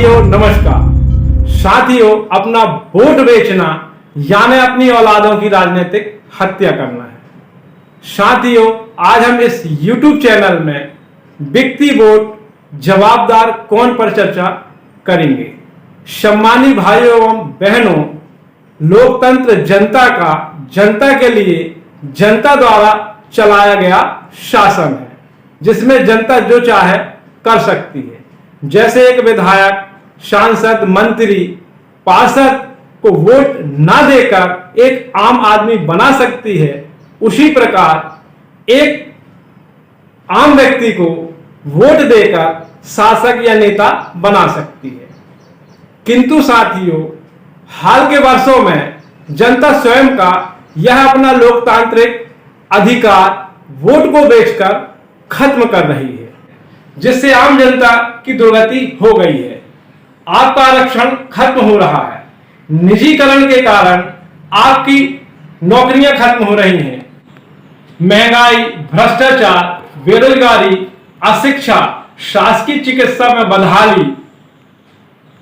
साथियों नमस्कार। साथियों, अपना वोट बेचना यानी अपनी औलादों की राजनीतिक हत्या करना है। साथियों, आज हम इस YouTube चैनल में बिकती वोट जवाबदार कौन पर चर्चा करेंगे। सम्मानित भाइयों एवं बहनों, लोकतंत्र जनता का, जनता के लिए, जनता द्वारा चलाया गया शासन है, जिसमें जनता जो चाहे कर सकती है। जैसे एक विधायक, सांसद, मंत्री, पार्षद को वोट ना देकर एक आम आदमी बना सकती है, उसी प्रकार एक आम व्यक्ति को वोट देकर शासक या नेता बना सकती है। किंतु साथियों, हाल के वर्षों में जनता स्वयं का यह अपना लोकतांत्रिक अधिकार वोट को बेचकर खत्म कर रही है, जिससे आम जनता की दुर्गति हो गई है। आपका आरक्षण खत्म हो रहा है। निजीकरण के कारण आपकी नौकरियां खत्म हो रही हैं। महंगाई, भ्रष्टाचार, बेरोजगारी, अशिक्षा, शासकीय चिकित्सा में बदहाली,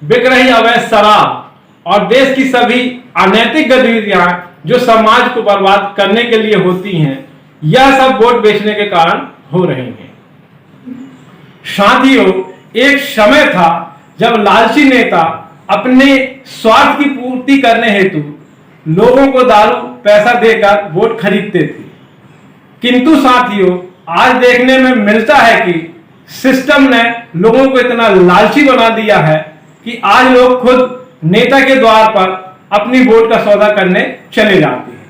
बिक रही अवैध शराब और देश की सभी अनैतिक गतिविधियां जो समाज को बर्बाद करने के लिए होती हैं, यह सब वोट बेचने के कारण हो रही हैं। साथियों, एक समय था जब लालची नेता अपने स्वार्थ की पूर्ति करने हेतु लोगों को दारू पैसा देकर वोट खरीदते थे। किंतु साथियों, आज देखने में मिलता है कि सिस्टम ने लोगों को इतना लालची बना दिया है कि आज लोग खुद नेता के द्वार पर अपनी वोट का सौदा करने चले जाते हैं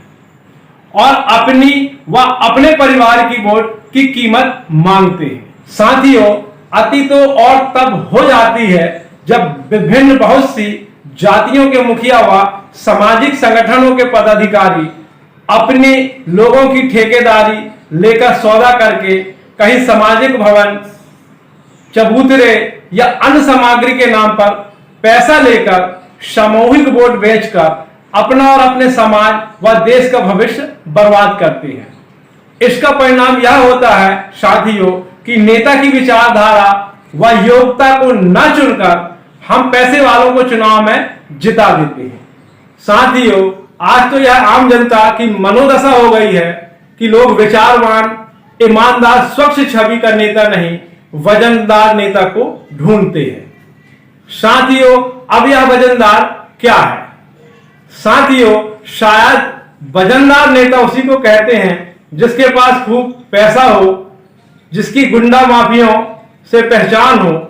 और अपनी व अपने परिवार की वोट की कीमत मांगते हैं। साथियों, अति तो और तब हो जाती है जब विभिन्न बहुत सी जातियों के मुखिया व सामाजिक संगठनों के पदाधिकारी अपने लोगों की ठेकेदारी लेकर सौदा करके कहीं सामाजिक भवन, चबूतरे या अन्य सामग्री के नाम पर पैसा लेकर सामूहिक वोट बेचकर अपना और अपने समाज व देश का भविष्य बर्बाद करते हैं। इसका परिणाम यह होता है साथियों कि नेता की विचारधारा व योग्यता को न चुनकर हम पैसे वालों को चुनाव में जिता देते हैं। साथियों, आज तो यह आम जनता की मनोदशा हो गई है कि लोग विचारवान, ईमानदार, स्वच्छ छवि का नेता नहीं, वजनदार नेता को ढूंढते हैं। साथियों, अब यह वजनदार क्या है? साथियों, शायद वजनदार नेता उसी को कहते हैं जिसके पास खूब पैसा हो, जिसकी गुंडा माफियों से पहचान हो,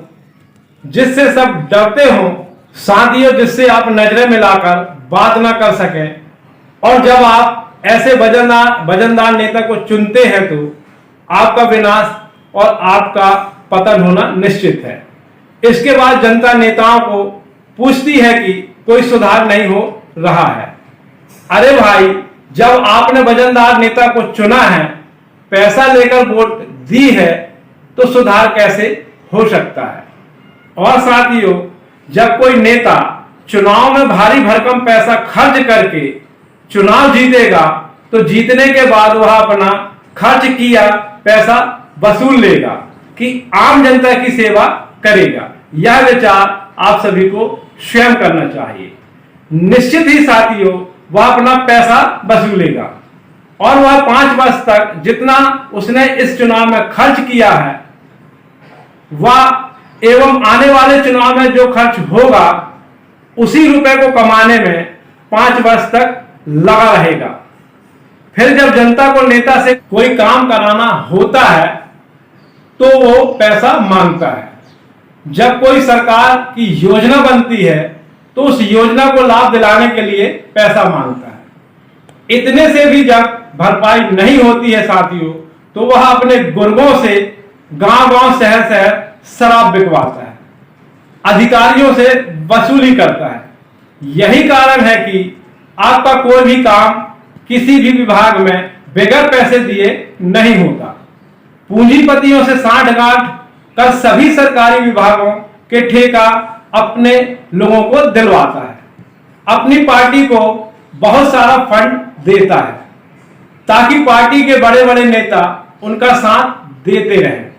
जिससे सब डरते हो। साथियों, जिससे आप नजरें मिलाकर बात ना कर सकें। और जब आप ऐसे वजनदार नेता को चुनते हैं तो आपका विनाश और आपका पतन होना निश्चित है। इसके बाद जनता नेताओं को पूछती है कि कोई सुधार नहीं हो रहा है। अरे भाई, जब आपने वजनदार नेता को चुना है, पैसा लेकर वोट दी है, तो सुधार कैसे हो सकता है? और साथियों, जब कोई नेता चुनाव में भारी भरकम पैसा खर्च करके चुनाव जीतेगा, तो जीतने के बाद वह अपना खर्च किया पैसा वसूल लेगा कि आम जनता की सेवा करेगा। यह विचार आप सभी को स्वयं करना चाहिए। निश्चित ही साथियों, वह अपना पैसा वसूलेगा और वह 5 वर्ष तक जितना उसने इस चुनाव में खर्च किया है, वह एवं आने वाले चुनाव में जो खर्च होगा, उसी रुपए को कमाने में 5 वर्ष तक लगा रहेगा। फिर जब जनता को नेता से कोई काम कराना होता है तो वो पैसा मांगता है। जब कोई सरकार की योजना बनती है तो उस योजना को लाभ दिलाने के लिए पैसा मांगता है। इतने से भी जब भरपाई नहीं होती है साथियों, तो वह अपने गुर्गों से गांव-गांव, शहर-शहर शराब बिकवाता है, अधिकारियों से वसूली करता है। यही कारण है कि आपका कोई भी काम किसी भी विभाग में बगैर पैसे दिए नहीं होता। पूंजीपतियों से साठ-गांठ कर सभी सरकारी विभागों के ठेका अपने लोगों को दिलवाता है। अपनी पार्टी को बहुत सारा फंड देता है ताकि पार्टी के बड़े बड़े नेता उनका साथ देते रहें।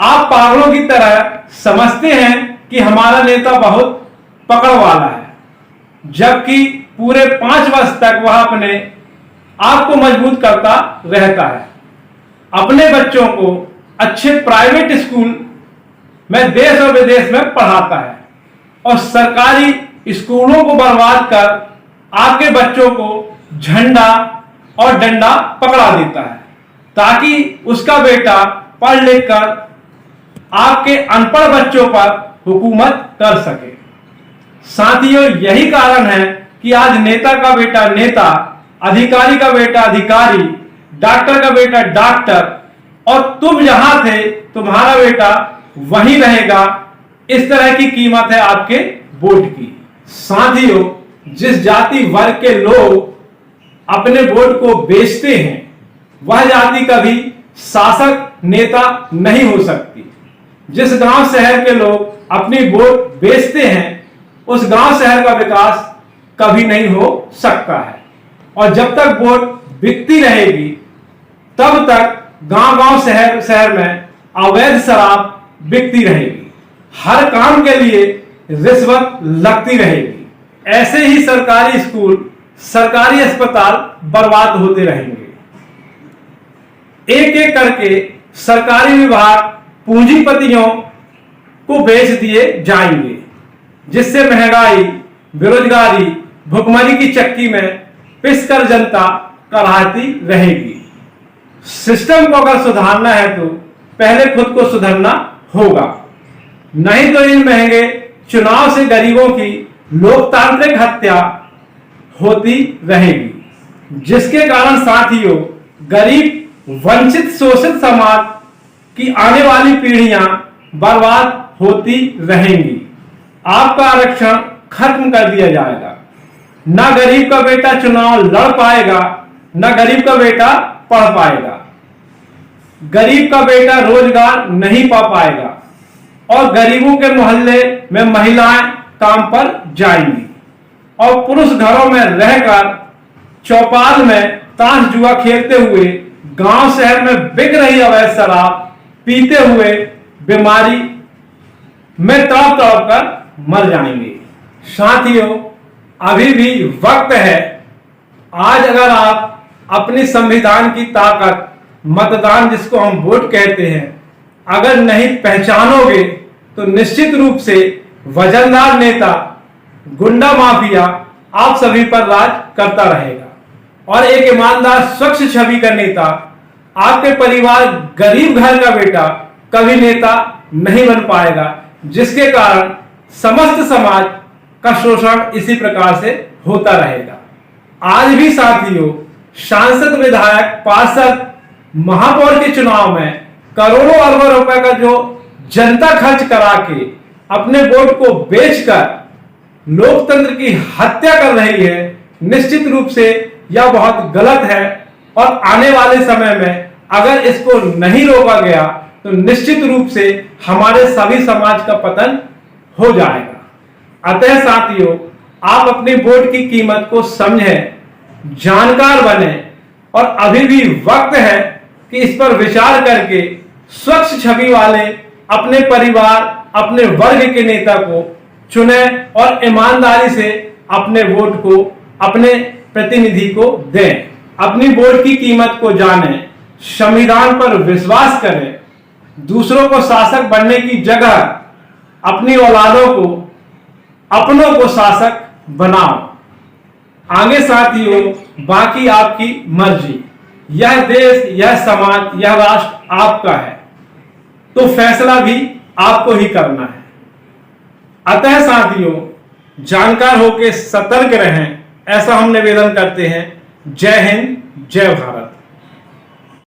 आप पागलों की तरह समझते हैं कि कि हमारा नेता बहुत पकड़ वाला है, जबकि पूरे 5 वर्ष तक वह अपने आप को मजबूत करता रहता है, अपने बच्चों को अच्छे प्राइवेट स्कूल में देश और विदेश में पढ़ाता है और सरकारी स्कूलों को बर्बाद कर आपके बच्चों को झंडा और डंडा पकड़ा देता है ताकि उसका बेटा पढ़ लिख कर आपके अनपढ़ बच्चों पर हुकूमत कर सके। साथियों, यही कारण है कि आज नेता का बेटा नेता, अधिकारी का बेटा अधिकारी, डॉक्टर का बेटा डॉक्टर और तुम जहां थे तुम्हारा बेटा वहीं रहेगा। इस तरह की कीमत है आपके वोट की। साथियों, जिस जाति वर्ग के लोग अपने वोट को बेचते हैं वह जाति कभी शासक नेता नहीं हो सकती। जिस गांव शहर के लोग अपनी वोट बेचते हैं उस गांव शहर का विकास कभी नहीं हो सकता है और जब तक वोट बिकती रहेगी तब तक गांव गांव शहर शहर में अवैध शराब बिकती रहेगी, हर काम के लिए रिश्वत लगती रहेगी। ऐसे ही सरकारी स्कूल, सरकारी अस्पताल बर्बाद होते रहेंगे। एक एक करके सरकारी विभाग पूंजीपतियों को बेच दिए जाएंगे, जिससे महंगाई, बेरोजगारी, भुखमरी की चक्की में पिसकर जनता कराहती रहेगी। सिस्टम को अगर सुधारना है तो पहले खुद को सुधरना होगा, नहीं तो इन महंगे चुनाव से गरीबों की लोकतांत्रिक हत्या होती रहेगी, जिसके कारण साथियों गरीब, वंचित, शोषित समाज की आने वाली पीढ़ियां बर्बाद होती रहेंगी। आपका आरक्षण खत्म कर दिया जाएगा, ना गरीब का बेटा चुनाव लड़ पाएगा, ना गरीब का बेटा पढ़ पाएगा, गरीब का बेटा रोजगार नहीं पा पाएगा और गरीबों के मोहल्ले में महिलाएं काम पर जाएंगी और पुरुष घरों में रहकर चौपाल में ताश जुआ खेलते हुए गांव शहर में बिक रही अवैध शराब पीते हुए बीमारी में तड़प तड़प कर मर जाएंगे। साथियों, अभी भी वक्त है। आज अगर आप अपनी संविधान की ताकत, मतदान जिसको हम वोट कहते हैं, अगर नहीं पहचानोगे तो निश्चित रूप से वजनदार नेता, गुंडा माफिया आप सभी पर राज करता रहेगा और एक ईमानदार स्वच्छ छवि का नेता, आपके परिवार गरीब घर का बेटा कभी नेता नहीं बन पाएगा, जिसके कारण समस्त समाज का शोषण इसी प्रकार से होता रहेगा। आज भी साथियों सांसद, विधायक, पार्षद, महापौर के चुनाव में करोड़ों अरबों रुपए का जो जनता खर्च करा के अपने वोट को बेचकर लोकतंत्र की हत्या कर रही है, निश्चित रूप से यह बहुत गलत है और आने वाले समय में अगर इसको नहीं रोका गया तो निश्चित रूप से हमारे सभी समाज का पतन हो जाएगा। अतः साथियों, आप अपने वोट की कीमत को समझें, जानकार बने और अभी भी वक्त है कि इस पर विचार करके स्वच्छ छवि वाले अपने परिवार, अपने वर्ग के नेता को चुने और ईमानदारी से अपने वोट को अपने प्रतिनिधि को दें। अपनी वोट की कीमत को जानें, संविधान पर विश्वास करें, दूसरों को शासक बनने की जगह अपनी औलादों को, अपनों को शासक बनाओ। आगे साथियों बाकी आपकी मर्जी। यह देश, यह समाज, यह राष्ट्र आपका है, तो फैसला भी आपको ही करना है। अतः साथियों जानकार होकर सतर्क रहें, ऐसा हम निवेदन करते हैं। जय हिंद, जय भारत।